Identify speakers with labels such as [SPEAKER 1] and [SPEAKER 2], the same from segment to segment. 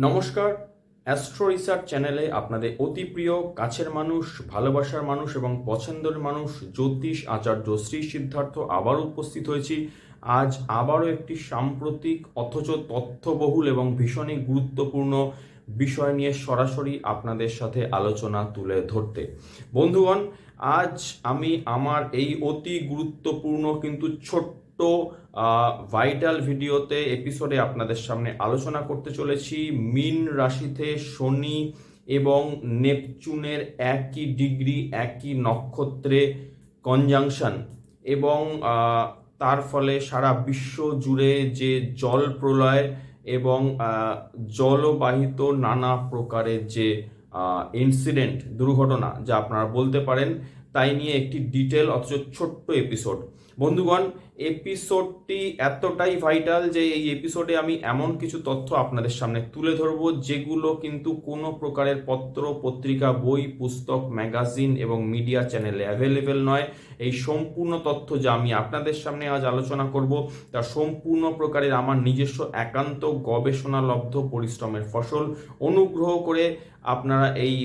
[SPEAKER 1] নমস্কার। Astro research চ্যানেলে আপনাদের অতি প্রিয়, কাছের মানুষ, ভালোবাসার মানুষ এবং পছন্দের মানুষ জ্যোতিষ আচার্য শ্রী সিদ্ধার্থ আবারও উপস্থিত হয়েছি। আজ আবারও একটি সাম্প্রতিক অথচ তথ্যবহুল এবং ভীষণই গুরুত্বপূর্ণ বিষয় নিয়ে সরাসরি আপনাদের সাথে আলোচনা তুলে ধরতে। বন্ধুগণ, আজ আমি আমার এই অতি গুরুত্বপূর্ণ কিন্তু ছোট্ট ভাইটাল ভিডিওতে এপিসোডে আপনাদের সামনে আলোচনা করতে চলেছি মীন রাশিতে শনি এবং নেপচুনের একই ডিগ্রি একই নক্ষত্রে কনজাংশন এবং তার ফলে সারা বিশ্ব জুড়ে যে জল প্রলয় এবং জলবাহিত নানা প্রকারের যে ইনসিডেন্ট দুর্ঘটনা যা আপনারা বলতে পারেন, তাই নিয়ে একটি ডিটেল অথচ ছোট্ট এপিসোড। বন্ধুগণ, এপিসোডটি এতটাই ভাইটাল যে এই এপিসোডে আমি এমন কিছু তথ্য আপনাদের সামনে তুলে ধরব যেগুলো কিন্তু কোনো প্রকারের পত্র পত্রিকা, বই, পুস্তক, ম্যাগাজিন এবং মিডিয়া চ্যানেলে অ্যাভেলেবেল নয়। এই সম্পূর্ণ তথ্য যা আমি আপনাদের সামনে আজ আলোচনা করব তা সম্পূর্ণ প্রকারের আমার নিজস্ব একান্ত গবেষণালব্ধ পরিশ্রমের ফসল। অনুগ্রহ করে আপনারা এই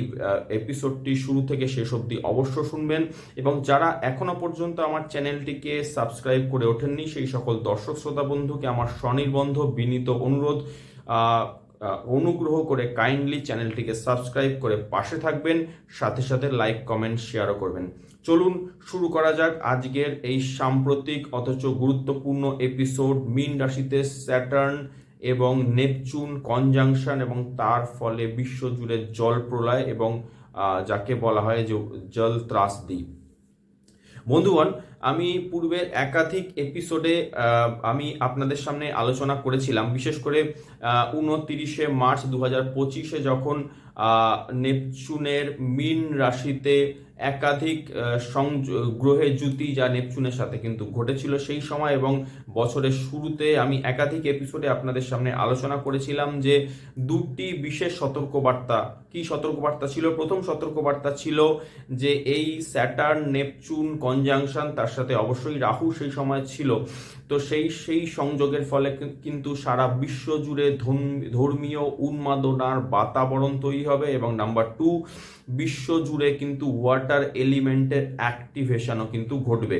[SPEAKER 1] এপিসোডটি শুরু থেকে শেষ অবধি অবশ্য শুনবেন এবং যারা এখনো পর্যন্ত আমার চ্যানেলটিকে সাবস্ক্রাইব করে ওঠেননি সেই সকল দর্শক শ্রোতা বন্ধুকে আমার স্বনির্বন্ধ বিনীত অনুরোধ, অনুগ্রহ করে কাইন্ডলি চ্যানেলটিকে সাবস্ক্রাইব করে পাশে থাকবেন, সাথে সাথে লাইক, কমেন্ট, শেয়ারও করবেন। চলুন শুরু করা যাক আজকের এই সাম্প্রতিক অথচ গুরুত্বপূর্ণ এপিসোড। মীন রাশিতে স্যাটার্ন এবং নেপচুন কনজাংশন এবং তার ফলে বিশ্বজুড়ে জল প্রলয় এবং যাকে বলা হয় যে জল ত্রাসদি। বন্ধুগণ, আমি পূর্বের একাধিক এপিসোডে আমি আপনাদের সামনে আলোচনা করেছিলাম, বিশেষ করে 29শে মার্চ 2025 যখন নেপচুনের মীন রাশিতে একাধিক গ্রহের জুতি যা নেপচুনের সাথে কিন্তু ঘটেছিল সেই সময়, এবং বছরের শুরুতে আমি একাধিক এপিসোডে আপনাদের সামনে আলোচনা করেছিলাম যে দুটি বিশেষ সতর্কবার্তা। কি সতর্কবার্তা ছিল? প্রথম সতর্কবার্তা ছিল যে এই স্যাটার্ন নেপচুন কনজাংশন, তার সাথে অবশ্যই রাহু সেই সময় ছিল, তো সেই সংযোগের ফলে কিন্তু সারা বিশ্ব জুড়ে ধর্মীয় উন্মাদনার বাতাবরণ তৈরি হবে এবং নাম্বার 2, বিশ্ব জুড়ে কিন্তু ওয়াটার এলিমেন্টের অ্যাক্টিভেশনও কিন্তু ঘটবে।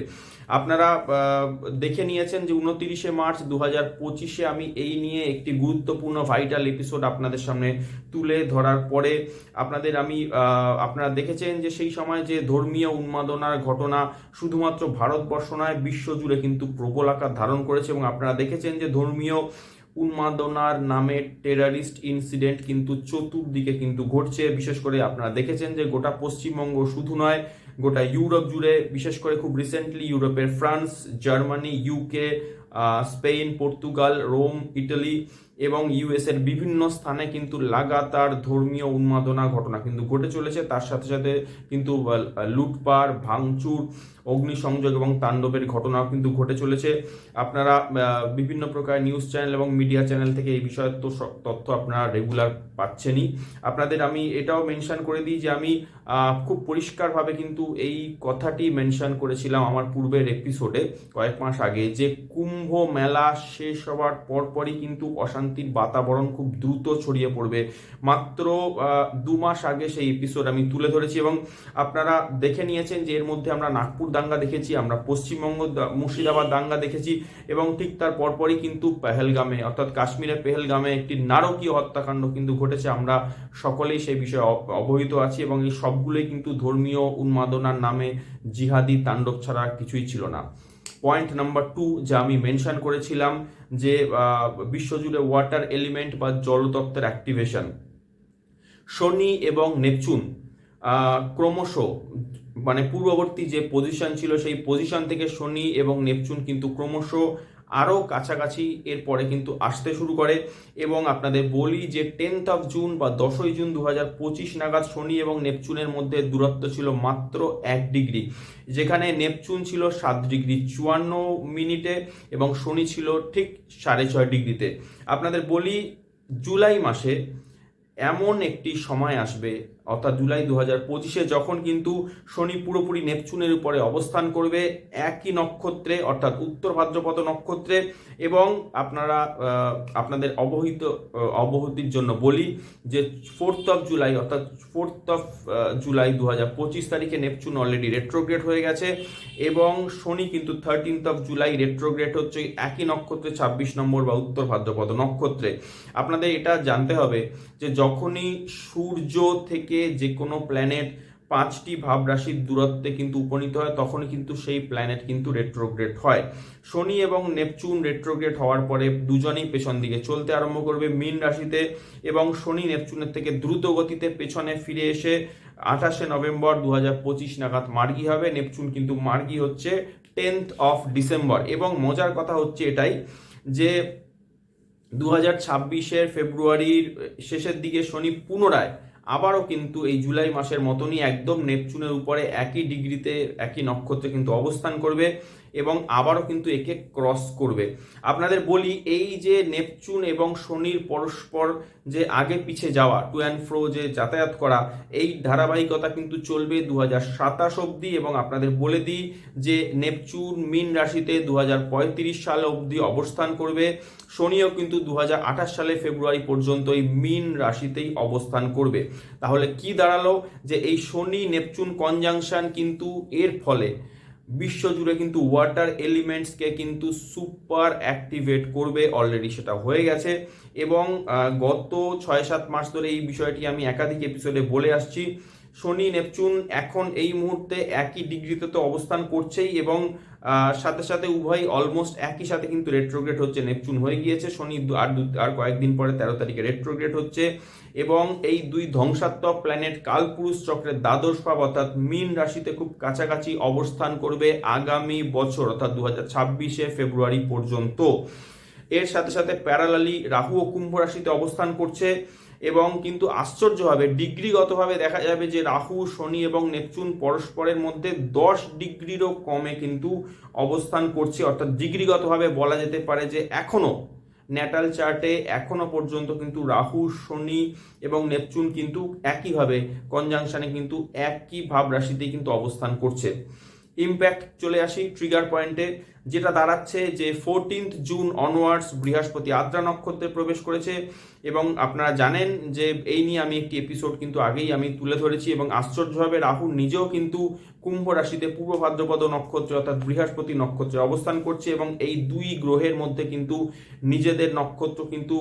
[SPEAKER 1] আপনারা দেখে নিয়েছেন যে 29শে মার্চ 2025 আমি এই নিয়ে একটি গুরুত্বপূর্ণ ভাইটাল এপিসোড আপনাদের সামনে তুলে ধরার পরে আপনারা দেখেছেন যে সেই সময় যে ধর্মীয় উন্মাদনার ঘটনা শুধুমাত্র ভারতবর্ষ নয়, বিশ্বজুড়ে কিন্তু প্রবল আকার ধারণ করেছে এবং আপনারা দেখেছেন যে ধর্মীয় উন্মাদনার নামে টেরারিস্ট ইনসিডেন্ট কিন্তু চতুর্দিকে কিন্তু ঘটছে। বিশেষ করে আপনারা দেখেছেন যে গোটা পশ্চিমবঙ্গ শুধু নয়, গোটা ইউরোপ জুড়ে, বিশেষ করে খুব রিসেন্টলি ইউরোপের France, Germany, UK, Spain, Portugal, Rome, Italy এবং ইউএস এর বিভিন্ন স্থানে কিন্তু লাগাতার ধর্মীয় উন্মাদনা ঘটনা কিন্তু ঘটে চলেছে। তার সাথে সাথে কিন্তু লুটপাট, ভাঙচুর, অগ্নিসংযোগ এবং তাণ্ডবের ঘটনাও কিন্তু ঘটে চলেছে। আপনারা বিভিন্ন প্রকার নিউজ চ্যানেল এবং মিডিয়া চ্যানেল থেকে এই বিষয়ের তথ্য আপনারা রেগুলার পাচ্ছেনই। আপনাদের আমি এটাও মেনশন করে দিই যে আমি খুব পরিষ্কারভাবে কিন্তু এই কথাটি মেনশন করেছিলাম আমার পূর্বের এপিসোডে কয়েক মাস আগে, যে কুম্ভ মেলা শেষ হওয়ার পরপরই কিন্তু অশান্তির বাতাবরণ খুব দ্রুত ছড়িয়ে পড়বে। মাত্র 2 মাস আগে সেই এপিসোড আমি তুলে ধরেছি এবং আপনারা দেখে নিয়েছেন যে এর মধ্যে আমরা নাগপুর দাঙ্গা দেখেছি, আমরা পশ্চিমবঙ্গ মুর্শিদাবাদ দাঙ্গা দেখেছি এবং ঠিক তার পরপরই কিন্তু পেহেলগামে অর্থাৎ কাশ্মীরের পেহেলগামে একটি নারকীয় হত্যাকাণ্ড কিন্তু ঘটেছে। আমরা সকলেই সেই বিষয়ে অবহিত আছি এবং এই সবগুলোই কিন্তু ধর্মীয় উন্মাদনার নামে জিহাদি তাণ্ডব ছাড়া কিছুই ছিল না। পয়েন্ট নাম্বার 2 যা আমি মেনশন করেছিলাম যে বিশ্বজুড়ে ওয়াটার এলিমেন্ট বা জলতত্ত্বের অ্যাক্টিভেশন, শনি এবং নেপচুন ক্রমশ মানে পূর্ববর্তী যে পজিশন ছিল সেই পজিশন থেকে শনি এবং নেপচুন কিন্তু ক্রমশ আরও কাছাকাছি এরপরে কিন্তু আসতে শুরু করে এবং আপনাদের বলি যে 10th of জুন বা 10ই জুন 2025 নাগাদ শনি এবং নেপচুনের মধ্যে দূরত্ব ছিল মাত্র 1 ডিগ্রি, যেখানে নেপচুন ছিল 7 ডিগ্রি 54 মিনিটে এবং শনি ছিল ঠিক 6.5 ডিগ্রিতে। আপনাদের বলি জুলাই মাসে এমন একটি সময় আসবে অর্থাৎ জুলাই 2025 যখন কিন্তু শনি পুরোপুরি নেপচুনের উপরে অবস্থান করবে একই নক্ষত্রে অর্থাৎ উত্তর ভাদ্রপদ নক্ষত্রে। এবং আপনারা আপনাদের অবহিতির জন্য বলি যে 4th অফ জুলাই অর্থাৎ 4th অফ জুলাই 2025 তারিখে নেপচুন অলরেডি রেট্রোগ্রেড হয়ে গেছে এবং শনি কিন্তু 13th অফ জুলাই রেট্রোগ্রেড হচ্ছে একই নক্ষত্রে 26 নম্বর বা উত্তর ভাদ্রপদ নক্ষত্রে। আপনাদের এটা জানতে হবে যে যখনই সূর্য থেকে যে কোনো প্ল্যানেট 5টি ভাব রাশির দূরত্বে কিন্তু উপনীত হয় তখনই কিন্তু সেই প্ল্যানেট কিন্তু রেট্রোগ্রেড হয়। শনি এবং নেপচুন রেট্রোগ্রেড হওয়ার পরে দুজনেই পেছন দিকে চলতে আরম্ভ করবে মীন রাশিতে এবং শনি নেপচুনের থেকে দ্রুত গতিতে পেছনে ফিরে এসে 28 নভেম্বর 2025 নাগাদ মার্গী হবে। নেপচুন কিন্তু মার্গী হচ্ছে 10th অফ ডিসেম্বর। এবং মজার কথা হচ্ছে এটাই যে 2026 ফেব্রুয়ারির শেষের দিকে শনি পুনরায় আবারও কিন্তু এই জুলাই মাসের মতনই একদম নেপচুনের উপরে একই ডিগ্রিতে একই নক্ষত্রে কিন্তু অবস্থান করবে এবং আবারও কিন্তু একে ক্রস করবে। আপনাদের বলি এই যে নেপচুন এবং শনির পরস্পর যে আগে পিছে যাওয়া টু অ্যান্ড ফ্রো যে যাতায়াত করা এই ধারাবাহিকতা কিন্তু চলবে 2027 অবধি। এবং আপনাদের বলে দিই যে নেপচুন মীন রাশিতে 2035 সাল অবধি অবস্থান করবে। শনিও কিন্তু 2028 সালে ফেব্রুয়ারি পর্যন্ত এই মীন রাশিতেই অবস্থান করবে। তাহলে কি দাঁড়ালো যে এই শনি নেপচুন কনজাংশন কিন্তু এর ফলে বিশ্বজুড়ে কিন্তু ওয়াটার এলিমেন্টসকে কিন্তু সুপার অ্যাক্টিভেট করবে। অলরেডি সেটা হয়ে গেছে এবং গত 6-7 মাস ধরে এই বিষয়টি আমি একাধিক এপিসোডে বলে আসছি। শনি নেপচুন এখন এই মুহূর্তে একই ডিগ্রিতে তো অবস্থান করছেই এবং সাথে সাথে উভয় অলমোস্ট একই সাথে কিন্তু রেট্রোগ্রেড হচ্ছে। নেপচুন হয়ে গিয়েছে, শনি আর কয়েকদিন পরে 13 তারিখে রেট্রোগ্রেড হচ্ছে এবং এই দুই ধ্বংসাত্মক প্ল্যানেট কালপুরুষ চক্রের দ্বাদশ ভাব অর্থাৎ মীন রাশিতে খুব কাছাকাছি অবস্থান করবে আগামী বছর অর্থাৎ 2026 ফেব্রুয়ারি পর্যন্ত। এর সাথে সাথে প্যারালালি রাহু ও কুম্ভ রাশিতে অবস্থান করছে এবং কিন্তু আশ্চর্যভাবে ডিগ্রিগতভাবে দেখা যাবে যে রাহু শনি এবং নেপচুন পরস্পরের মধ্যে 10 ডিগ্রিরও কমে কিন্তু অবস্থান করছে। অর্থাৎ ডিগ্রিগতভাবে বলা যেতে পারে যে এখনো ন্যাটাল চার্টে এখনো পর্যন্ত কিন্তু রাহু শনি এবং নেপচুন কিন্তু একইভাবে কনজাংশনে কিন্তু একই ভাব রাশিতেই কিন্তু অবস্থান করছে। ইম্প্যাক্ট চলে আসি ট্রিগার পয়েন্টে, যেটা দাঁড়াচ্ছে যে 14th জুন অনওয়ার্ডস বৃহস্পতি আদ্রা নক্ষত্রে প্রবেশ করেছে এবং আপনারা জানেন যে এই নিয়ে আমি একটি এপিসোড কিন্তু আগেই আমি তুলে ধরেছি এবং আশ্চর্যভাবে রাহু নিজেও কিন্তু কুম্ভ রাশিতে পূর্ব ভাদ্রপদ নক্ষত্রে অর্থাৎ বৃহস্পতি নক্ষত্রে অবস্থান করছে এবং এই দুই গ্রহের মধ্যে কিন্তু নিজেদের নক্ষত্র কিন্তু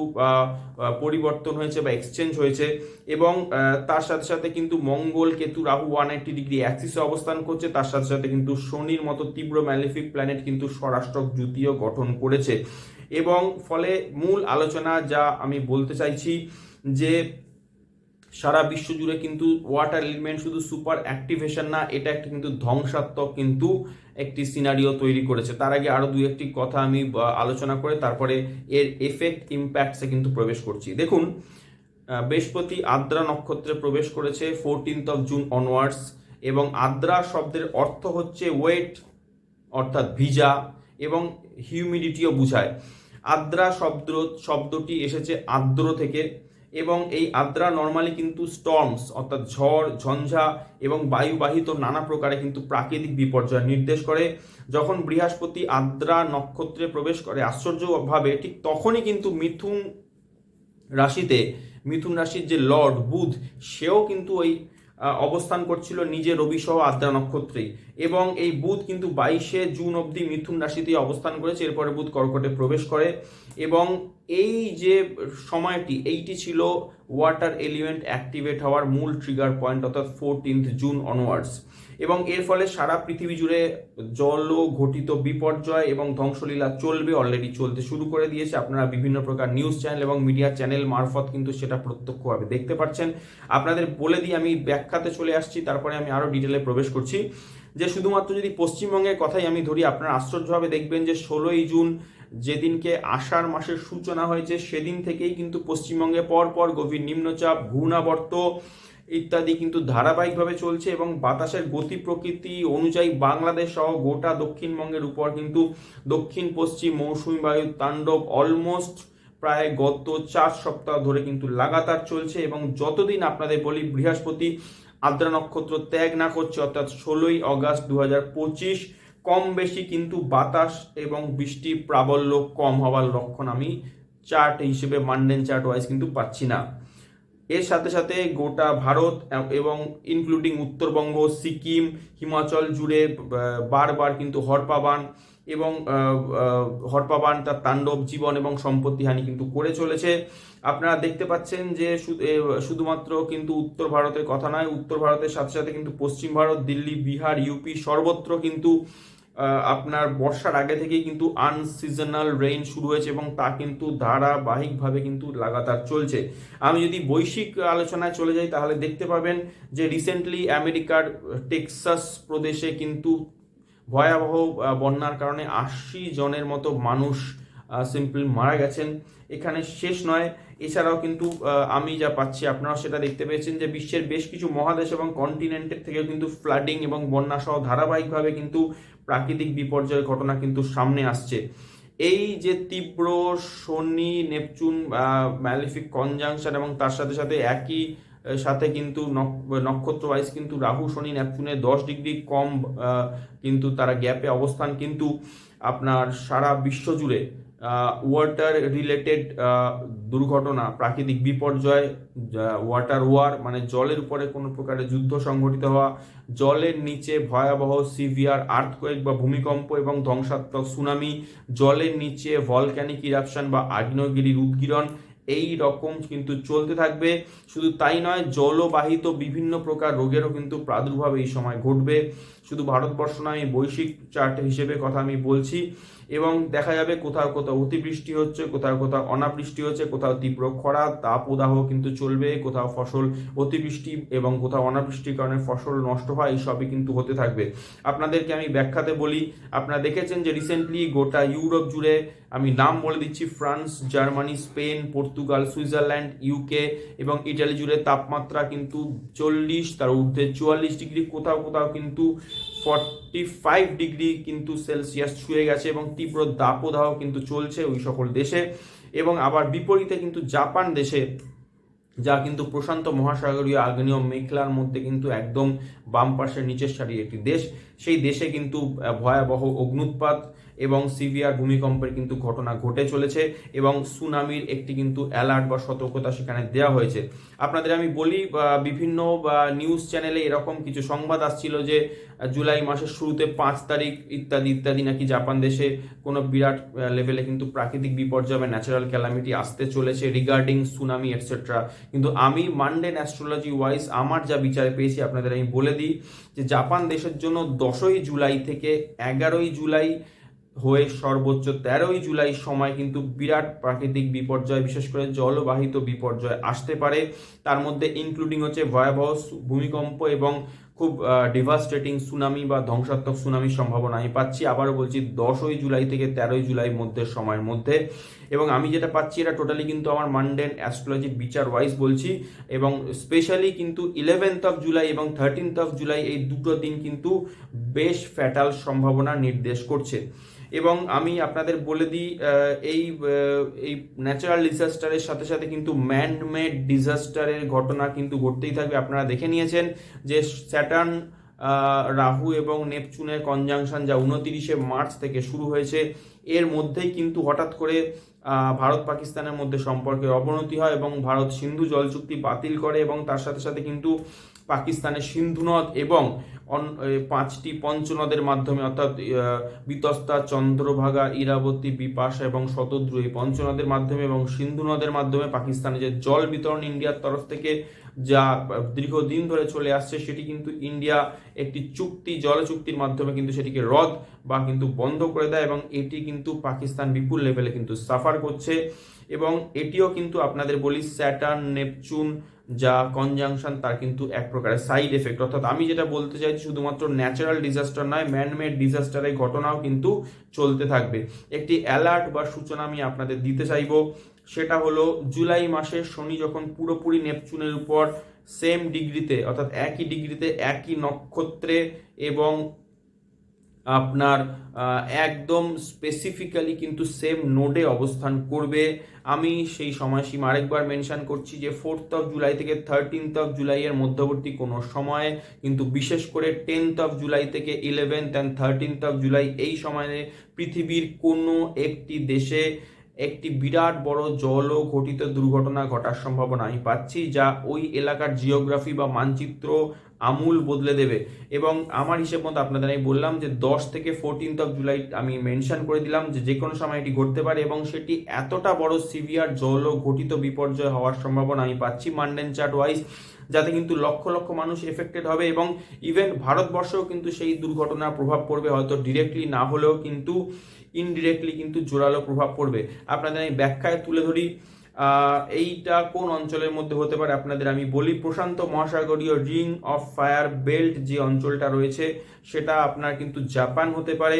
[SPEAKER 1] পরিবর্তন হয়েছে বা এক্সচেঞ্জ হয়েছে এবং তার সাথে সাথে কিন্তু মঙ্গল কেতু রাহু 180 ডিগ্রি অ্যাক্সিসে অবস্থান করছে। তার সাথে সাথে কিন্তু শনির মতো তীব্র ম্যালেফিক প্ল্যানেট কিন্তু ষড়াষ্টক জুতিও গঠন করেছে এবং ফলে মূল আলোচনা যা আমি বলতে চাইছি যে সারা বিশ্ব জুড়ে কিন্তু ওয়াটার এলিমেন্ট শুধু সুপার অ্যাক্টিভেশন না, এটা একটা কিন্তু ধ্বংসাত্মক কিন্তু একটি সিনারিও তৈরি করেছে। তার আগে আরো দুই একটি কথা আমি আলোচনা করে তারপরে এর এফেক্ট ইম্প্যাক্টসে কিন্তু প্রবেশ করছি। দেখুন, বৃহস্পতি আদ্রা নক্ষত্রে প্রবেশ করেছে 14th অফ জুন অনওয়ার্ডস এবং আদ্রা শব্দের অর্থ হচ্ছে ওয়েট অর্থাৎ ভিজা এবং হিউমিডিটিও বুঝায়। আদ্রা শব্দটি এসেছে আর্দ্র থেকে এবং এই আদ্রা নর্মালি কিন্তু স্টর্মস অর্থাৎ ঝড় ঝঞ্ঝা এবং বায়ুবাহিত নানা প্রকারে কিন্তু প্রাকৃতিক বিপর্যয় নির্দেশ করে। যখন বৃহস্পতি আদ্রা নক্ষত্রে প্রবেশ করে আশ্চর্যভাবে ঠিক তখনই কিন্তু মিথুন রাশির যে লর্ড বুধ সেও কিন্তু ওই অবস্থান করছিল নিজে রবি সহ আদ্রা নক্ষত্রেই এবং এই বুধ কিন্তু 22 জুন অবধি মিথুন রাশিতেই অবস্থান করেছে। এরপরে বুধ কর্কটে প্রবেশ করে এবং এই যে সময়টি এইটি ছিল ওয়াটার এলিমেন্ট অ্যাক্টিভেট হওয়ার মূল ট্রিগার পয়েন্ট অর্থাৎ 14th জুন অনওয়ার্ডস এবং এর ফলে সারা পৃথিবী জুড়ে জল ঘটিত বিপর্যয় এবং ধ্বংসলীলা চলবে, অলরেডি চলতে শুরু করে দিয়েছে। আপনারা বিভিন্ন প্রকার নিউজ চ্যানেল এবং মিডিয়া চ্যানেল মারফত কিন্তু সেটা প্রত্যক্ষভাবে দেখতে পাচ্ছেন। আপনাদের বলে দিয়ে আমি ব্যাখ্যাতে চলে আসছি, তারপরে আমি আরো ডিটেলে প্রবেশ করছি যে শুধুমাত্র যদি পশ্চিমবঙ্গের কথাই আমি ধরি আপনারা আশ্চর্যভাবে দেখবেন যে 16ই জুন যেদিনকে আষাঢ় মাসের সূচনা হয়েছে সেদিন থেকেই কিন্তু পশ্চিমবঙ্গে পরপর গভীর নিম্নচাপ ঘূর্ণাবর্ত ইত্যাদি কিন্তু ধারাবাহিকভাবে চলছে এবং বাতাসের গতি প্রকৃতি অনুযায়ী বাংলাদেশ সহ গোটা দক্ষিণবঙ্গের উপর কিন্তু দক্ষিণ পশ্চিম মৌসুমী বায়ুর তাণ্ডব অলমোস্ট প্রায় গত 4 সপ্তাহ ধরে কিন্তু লাগাতার চলছে, এবং যতদিন আপনাদের বলি বৃহস্পতি আদ্রা নক্ষত্র ত্যাগ না করছে, অর্থাৎ 16ই অগাস্ট 2025, কম বেশি কিন্তু বাতাস এবং বৃষ্টির প্রাবল্য কম হওয়ার লক্ষণ আমি চার্ট হিসেবে মানডেন চার্ট ওয়াইজ কিন্তু পাচ্ছি না। এর সাথে সাথে গোটা ভারত এবং ইনক্লুডিং উত্তরবঙ্গ, সিকিম, হিমাচল জুড়ে বারবার কিন্তু হরপাবান তার তাণ্ডব জীবন এবং সম্পত্তি হানি কিন্তু করে চলেছে। আপনারা দেখতে পাচ্ছেন যে শুধুমাত্র কিন্তু উত্তর ভারতের কথা নয়, উত্তর ভারতের সাথে সাথে কিন্তু পশ্চিম ভারত, দিল্লি, বিহার, ইউপি সর্বত্র কিন্তু আপনার বর্ষার আগে থেকেই কিন্তু আনসিজনাল রেইন শুরু হয়েছে, এবং তা কিন্তু ধারাবাহিকভাবে কিন্তু লাগাতার চলছে। আমি যদি বৈশ্বিক আলোচনায় চলে যাই তাহলে দেখতে পাবেন যে রিসেন্টলি আমেরিকার টেক্সাস প্রদেশে কিন্তু ভয়াবহ বন্যার কারণে 80 জনের মতো মানুষ সিম্পলি মারা গেছেন। এখানে শেষ নয়, এছাড়াও কিন্তু আমি যা পাচ্ছি আপনারাও সেটা দেখতে পেয়েছেন যে বিশ্বের বেশ কিছু মহাদেশ এবং কন্টিনেন্টের থেকেও কিন্তু ফ্লাডিং এবং বন্যা সহ ধারাবাহিকভাবে কিন্তু প্রাকৃতিক বিপর্যয়ের ঘটনা কিন্তু সামনে আসছে। এই যে তীব্র শনি নেপচুন ম্যালিফিক কনজাংশন, এবং তার সাথে সাথে একই সাথে কিন্তু নক্ষত্র ওয়াইজ কিন্তু রাহু শনি নেপচুনের 10 ডিগ্রি কম কিন্তু তারা গ্যাপে অবস্থান, কিন্তু আপনার সারা বিশ্ব জুড়ে ওয়াটার রিলেটেড দুর্ঘটনা, প্রাকৃতিক বিপর্যয়, ওয়াটার ওয়ার মানে জলের উপরে কোনো প্রকারের যুদ্ধ সংঘটিত হওয়া, জলের নিচে ভয়াবহ সিভিয়ার আর্থকোয়েক বা ভূমিকম্প এবং ধ্বংসাত্মক সুনামি, জলের নিচে ভলক্যানিক ইরাপশন বা আগ্নেয়গিরির উদগীরণ, এই রকম কিন্তু চলতে থাকবে। শুধু তাই নয়, জলবাহিত বিভিন্ন প্রকার রোগেরও কিন্তু প্রাদুর্ভাব এই সময় ঘটবে। শুধু ভারতবর্ষ নয়, বৈশ্বিক চার্ট হিসেবে কথা আমি বলছি, এবং দেখা যাবে কোথাও কোথাও অতিবৃষ্টি হচ্ছে, কোথাও কোথাও অনাবৃষ্টি হচ্ছে, কোথাও তীব্র খরা তাপদাহ কিন্তু চলবে, কোথাও ফসল অতিবৃষ্টি এবং কোথাও অনাবৃষ্টির কারণে ফসল নষ্ট হয়, এই সবই কিন্তু হতে থাকবে। আপনাদেরকে আমি ব্যাখ্যাতে বলি, আপনারা দেখেছেন যে রিসেন্টলি গোটা ইউরোপ জুড়ে, আমি নাম বলে দিচ্ছি, France, Germany, Spain, Portugal, Switzerland, UK এবং ইটালি জুড়ে তাপমাত্রা কিন্তু 40 তার ঊর্ধ্বে 44 ডিগ্রি, কোথাও কোথাও কিন্তু 45 ডিগ্রি কিন্তু সেলসিয়াস ছুঁয়ে গেছে, এবং তীব্র দাবদাহ কিন্তু চলছে ওই সকল দেশে। এবং আবার বিপরীতে কিন্তু জাপান দেশে, যা কিন্তু প্রশান্ত মহাসাগরীয় আগ্নেয় মেঘলার মধ্যে কিন্তু একদম বাম পাশের নিচের সারির একটি দেশ, সেই দেশে কিন্তু ভয়াবহ অগ্নুৎপাত এবং সিভিয়ার ভূমিকম্পের কিন্তু ঘটনা ঘটে চলেছে, এবং সুনামির একটি কিন্তু অ্যালার্ট বা সতর্কতা সেখানে দেওয়া হয়েছে। আপনাদের আমি বলি, বিভিন্ন নিউজ চ্যানেলে এরকম কিছু সংবাদ আসছিল যে জুলাই মাসের শুরুতে 5 তারিখ ইত্যাদি ইত্যাদি নাকি জাপান দেশে কোনো বিরাট লেভেলে কিন্তু প্রাকৃতিক বিপর্যয় বা ন্যাচারাল ক্যালামিটি আসতে চলেছে রিগার্ডিং সুনামি এটসেট্রা। কিন্তু আমি মানডেন অ্যাস্ট্রোলজি ওয়াইজ আমার যা বিচারে পেয়েছি আপনাদের আমি বলে দিই যে জাপান দেশের জন্য 10ই জুলাই থেকে 11ই জুলাই হয়ে সর্বোচ্চ 13ই জুলাই সময় কিন্তু বিরাট প্রাকৃতিক বিপর্যয়, বিশেষ করে জলবাহিত বিপর্যয় আসতে পারে। তার মধ্যে ইনক্লুডিং হচ্ছে ভয়াবহ ভূমিকম্প এবং খুব ডিভাস্টেটিং সুনামি বা ধ্বংসাত্মক সুনামির সম্ভাবনা আমি পাচ্ছি। আবারও বলছি, 10ই জুলাই থেকে 13ই জুলাই মধ্যে সময়ের মধ্যে, এবং আমি যেটা পাচ্ছি এটা টোটালি কিন্তু আমার মানডেন অ্যাস্ট্রোলজির বিচার ওয়াইজ বলছি, এবং স্পেশালি কিন্তু 11th অফ জুলাই এবং 13th অফ জুলাই এই দুটো দিন কিন্তু বেশ ফ্যাটাল সম্ভাবনা নির্দেশ করছে। এবং আমি আপনাদের বলে দিই, এই ন্যাচারাল ডিজাস্টারের সাথে সাথে কিন্তু ম্যান মেড ডিজাস্টারের ঘটনা কিন্তু ঘটতেই থাকবে। আপনারা দেখে নিয়েছেন যে স্যাটার্ন, রাহু এবং নেপচুনের কনজাংশন যা 29শে মার্চ থেকে শুরু হয়েছে, এর মধ্যেই কিন্তু হঠাৎ করে ভারত পাকিস্তানের মধ্যে সম্পর্কের অবনতি হয়, এবং ভারত সিন্ধু জল চুক্তি বাতিল করে, এবং তার সাথে সাথে কিন্তু পাকিস্তানের সিন্ধু নদ এবং 5টি পঞ্চনদের মাধ্যমে, অর্থাৎ বিতস্তা, চন্দ্রভাগা, ইরাবতী, বিপাশা এবং শতদ্রু, এই পঞ্চনদের মাধ্যমে এবং সিন্ধু নদের মাধ্যমে পাকিস্তানে যে জল বিতরণ ইন্ডিয়ার তরফ থেকে যা দীর্ঘদিন ধরে চলে আসছে, সেটি কিন্তু ইন্ডিয়া একটি জল চুক্তির মাধ্যমে কিন্তু সেটিকে রদ বা কিন্তু বন্ধ করে দেয়, এবং এটি কিন্তু পাকিস্তান বিপুল লেভেলে কিন্তু সাফার করছে। এবং এটিও কিন্তু আপনাদের বলি স্যাটার্ন নেপচুন যা কনজাংশন, তার কিন্তু এক প্রকারের সাইড এফেক্ট। অর্থাৎ আমি যেটা বলতে চাইছি, শুধুমাত্র ন্যাচারাল ডিজাস্টার নয়, ম্যানমেড ডিজাস্টারের ঘটনাও কিন্তু চলতে থাকবে। একটি অ্যালার্ট বা সূচনা আমি আপনাদের দিতে চাইব, সেটা হলো জুলাই মাসে শনি যখন পুরোপুরি নেপচুনের উপর সেম ডিগ্রিতে, অর্থাৎ একই ডিগ্রিতে, একই নক্ষত্রে এবং আপনার একদম স্পেসিফিক্যালি কিন্তু সেম নোডে অবস্থান করবে। আমি সেই সময়সীমা আরেকবার মেনশন করছি যে 4th জুলাই থেকে 13th জুলাইয়ের মধ্যবর্তী কোনো সময়ে, কিন্তু বিশেষ করে 10th জুলাই থেকে 11th and 13th জুলাই এই সময়ে পৃথিবীর কোনো একটি দেশে একটি বিরাট বড় জল ঘটিত দুর্ঘটনা ঘটার সম্ভাবনা আমি পাচ্ছি, যা ওই এলাকার জিওগ্রাফি বা মানচিত্র আমূল বদলে দেবে। এবং আমার হিসেব মতো আপনাদের আমি বললাম যে 10 থেকে 14th জুলাই আমি মেনশন করে দিলাম যে যে কোনো সময় এটি ঘটতে পারে, এবং সেটি এতটা বড় সিভিয়ার জল ঘটিত বিপর্যয় হওয়ার সম্ভাবনা আমি পাচ্ছি মান্ডেন চার্ট ওয়াইজ, যাতে কিন্তু লক্ষ লক্ষ মানুষ এফেক্টেড হবে, এবং ইভেন ভারতবর্ষেও কিন্তু সেই দুর্ঘটনার প্রভাব পড়বে, হয়তো ডিরেক্টলি না হলেও কিন্তু ইনডিরেক্টলি কিন্তু জোরালো প্রভাব পড়বে। আপনাদের আমি ব্যাখ্যায় তুলে ধরি এইটা কোন অঞ্চলের মধ্যে হতে পারে। আপনাদের আমি বলি, প্রশান্ত মহাসাগরীয় রিং অফ ফায়ার বেল্ট যে অঞ্চলটা রয়েছে সেটা আপনার কিন্তু জাপান হতে পারে।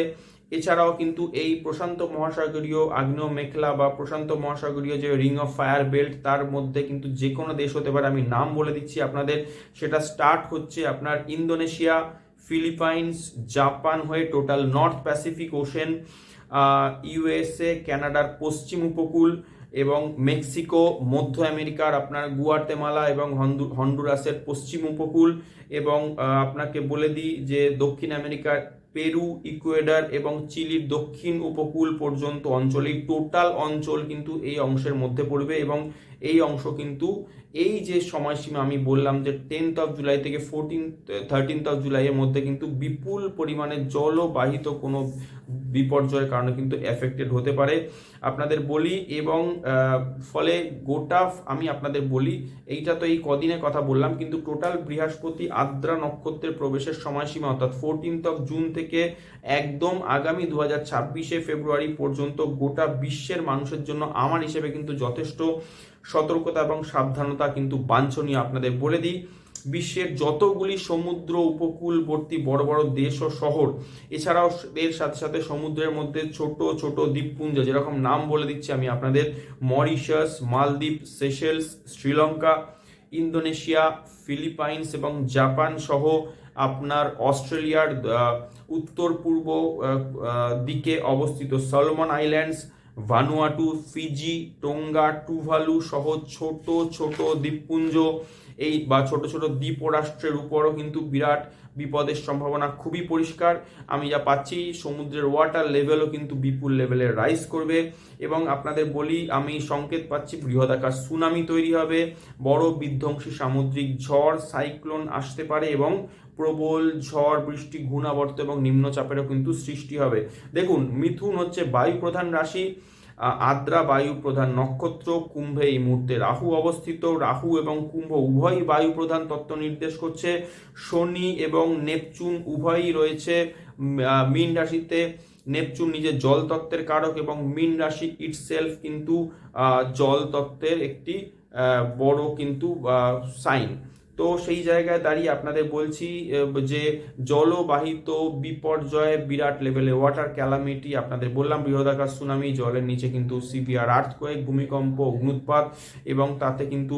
[SPEAKER 1] এছাড়াও কিন্তু এই প্রশান্ত মহাসাগরীয় আগ্নেয় মেখলা বা প্রশান্ত মহাসাগরীয় যে রিং অফ ফায়ার বেল্ট, তার মধ্যে কিন্তু যে কোনো দেশ হতে পারে। আমি নাম বলে দিচ্ছি আপনাদের, সেটা স্টার্ট হচ্ছে আপনার ইন্দোনেশিয়া, ফিলিপাইন্স, জাপান হয়ে total north Pacific ocean, USA, কানাডার পশ্চিম উপকূল এবং মেক্সিকো, মধ্য আমেরিকার আপনার গুয়াতেমালা এবং হন্ডুরাসের পশ্চিম উপকূল, এবং আপনাকে বলে দিই যে দক্ষিণ আমেরিকার পেরু, ইকুয়েডর এবং চিলির দক্ষিণ উপকূল পর্যন্ত অঞ্চল, এই টোটাল অঞ্চল কিন্তু এই অংশের মধ্যে পড়বে। এবং এই অংশ কিন্তু এই যে সময়সীমা আমি বললাম যে 10th জুলাই থেকে 13th জুলাইয়ের মধ্যে কিন্তু বিপুল পরিমাণে জলবাহিত কোনো বিপর্যয়ের কারণে কিন্তু এফেক্টেড হতে পারে আপনাদের বলি। এবং ফলে গোটা আমি আপনাদের বলি, এইটা তো এই কদিনের কথা বললাম, কিন্তু টোটাল বৃহস্পতি আদ্রা নক্ষত্রের প্রবেশের সময়সীমা অর্থাৎ 14th জুন থেকে একদম আগামী 2026 ফেব্রুয়ারি পর্যন্ত গোটা বিশ্বের মানুষের জন্য আমার হিসেবে কিন্তু যথেষ্ট সতর্কতা এবং সাবধানতা কিন্তু বাঞ্ছনীয়। আপনাদের বলে দিই, বিশ্বের যতগুলি সমুদ্র উপকূলবর্তী বড় বড় দেশ ও শহর, এছাড়াও এর সাথে সাথে সমুদ্রের মধ্যে ছোট ছোট দ্বীপপুঞ্জ, যেরকম নাম বলে দিচ্ছি আমি আপনাদের, মরিশাস, মালদ্বীপ, সেশেলস, শ্রীলঙ্কা, ইন্দোনেশিয়া, ফিলিপাইন্স এবং জাপান সহ আপনার অস্ট্রেলিয়ার উত্তর পূর্ব দিকে অবস্থিত Solomon islands, ভানুয়াটু, Fiji, Tonga, Tuvalu সহ ছোট ছোট দ্বীপপুঞ্জ এই বা ছোট ছোট দ্বীপ রাষ্ট্রের উপরও কিন্তু বিরাট বিপদের সম্ভাবনা খুবই পরিষ্কার। আমি যা পাচ্ছি, সমুদ্রের ওয়াটার লেভেলও কিন্তু বিপুল লেভেলে রাইজ করবে, এবং আপনাদের বলি আমি সংকেত পাচ্ছি বৃহদাকার সুনামি তৈরি হবে, বড় বিধ্বংসী সামুদ্রিক ঝড় সাইক্লোন আসতে পারে, এবং প্রবল ঝড় বৃষ্টি, ঘূর্ণাবর্ত এবং নিম্নচাপেরও কিন্তু সৃষ্টি হবে। দেখুন, মিথুন হচ্ছে বায়ু প্রধান রাশি, আদ্রা বায়ু প্রধান নক্ষত্র, কুম্ভে এই মুহূর্তে রাহু অবস্থিত। রাহু এবং কুম্ভ উভয়ই বায়ু প্রধান তত্ত্ব নির্দেশ করছে। শনি এবং নেপচুন উভয়ই রয়েছে মীন রাশিতে। নেপচুন নিজে জল তত্ত্বের কারক, এবং মীন রাশি ইটসেলফ কিন্তু জল তত্ত্বের একটি বড় কিন্তু সাইন। তো সেই জায়গায় দাঁড়িয়ে আপনাদের বলছি যে জলবাহিত বিপর্যয়, বিরাট লেভেলে ওয়াটার ক্যালামিটি, আপনাদের বললাম বৃহদাকার সুনামি, জলের নিচে কিন্তু সিভিয়ার আর্থকোয়েক, ভূমিকম্প, অগ্নুৎপাত, এবং তাতে কিন্তু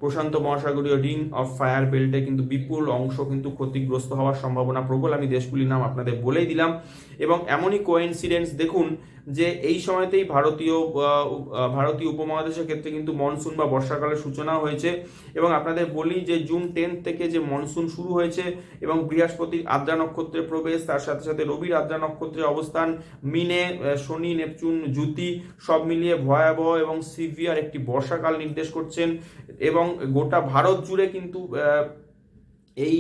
[SPEAKER 1] প্রশান্ত মহাসাগরীয় রিং অফ ফায়ার বেল্টে কিন্তু বিপুল অংশ কিন্তু ক্ষতিগ্রস্ত হওয়ার সম্ভাবনা প্রবল। আমি দেশগুলির নাম আপনাদের বলেই দিলাম। এবং এমনই কোইন্সিডেন্স দেখুন যে এই সময়তেই ভারতীয় উপমহাদেশের ক্ষেত্রে কিন্তু মনসুন বা বর্ষাকালের সূচনা হয়েছে। এবং আপনাদের বলি যে জুন 10 থেকে যে মনসুন শুরু হয়েছে, এবং বৃহস্পতির আদ্রা নক্ষত্রে প্রবেশ, তার সাথে সাথে রবির আদ্রা নক্ষত্রের অবস্থান, মিনে শনি, নেপচুন, জুতি সব মিলিয়ে ভয়াবহ এবং সিভিয়ার একটি বর্ষাকাল নির্দেশ করছেন। এবং গোটা ভারত জুড়ে কিন্তু এই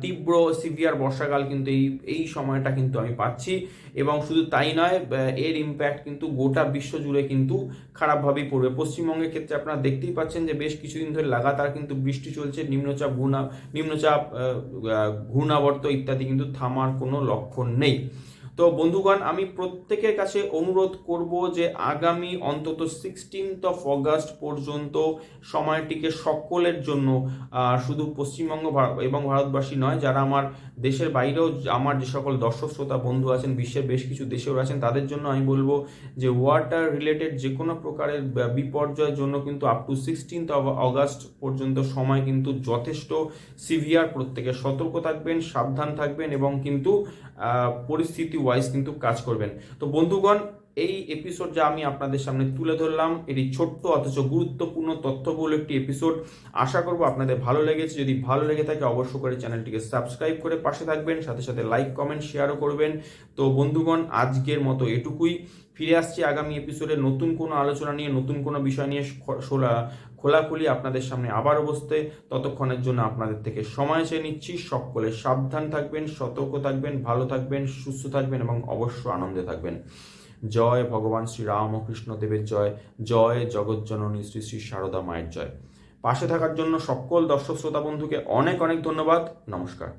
[SPEAKER 1] তীব্র সিভিয়ার বর্ষাকাল কিন্তু এই সময়টা কিন্তু আমি পাচ্ছি। এবং শুধু তাই নয়, এর ইম্প্যাক্ট কিন্তু গোটা বিশ্ব জুড়ে কিন্তু খারাপভাবেই পড়বে। পশ্চিমবঙ্গের ক্ষেত্রে আপনারা দেখতেই পাচ্ছেন যে বেশ কিছুদিন ধরে লাগাতার কিন্তু বৃষ্টি চলছে, নিম্নচাপ, ঘূর্ণাবর্ত ইত্যাদি কিন্তু থামার কোনো লক্ষণ নেই। তো বন্ধুগণ, আমি প্রত্যেকের কাছে অনুরোধ করব যে আগামী অন্তত 16 অগাস্ট পর্যন্ত সময়টিকে সকলের জন্য, শুধু পশ্চিমবঙ্গ এবং ভারতবাসী নয়, যারা আমার দেশের বাইরেও আমার যে সকল দর্শক শ্রোতা বন্ধু আছেন, বিশ্বের বেশ কিছু দেশেও আছেন, তাদের জন্য আমি বলবো যে ওয়াটার রিলেটেড যে কোনো প্রকারের বিপর্যয়ের জন্য কিন্তু আপ টু 16 অগাস্ট পর্যন্ত সময় কিন্তু যথেষ্ট সিভিয়ার। প্রত্যেকে সতর্ক থাকবেন, সাবধান থাকবেন এবং কিন্তু পরিস্থিতি ওয়াইজ কিন্তু কাজ করবেন। তো বন্ধুগণ, এই এপিসোড যা আমি আপনাদের সামনে তুলে ধরলাম, এটি ছোট্ট অথচ গুরুত্বপূর্ণ তথ্যবহুল একটি এপিসোড। আশা করব আপনাদের ভালো লেগেছে। যদি ভালো লেগে থাকে অবশ্য করে চ্যানেলটিকে সাবস্ক্রাইব করে পাশে থাকবেন, সাথে সাথে লাইক কমেন্ট শেয়ারও করবেন। তো বন্ধুগণ, আজকের মতো এটুকুই। ফিরে আসছি আগামী এপিসোডে নতুন কোনো আলোচনা নিয়ে, নতুন কোনো বিষয় নিয়ে খোলাখুলি আপনাদের সামনে আবারও বসতে। ততক্ষণের জন্য আপনাদের থেকে সময় চেয়ে নিচ্ছি। সকলে সাবধান থাকবেন, সতর্ক থাকবেন, ভালো থাকবেন, সুস্থ থাকবেন এবং অবশ্য আনন্দে থাকবেন। জয় ভগবান শ্রী রামকৃষ্ণ দেবের জয়, জয় জগজ্জননী শ্রী শ্রী সারদা মায়ের জয়। পাশে থাকার জন্য সকল দর্শক শ্রোতা বন্ধুকে অনেক অনেক ধন্যবাদ। নমস্কার।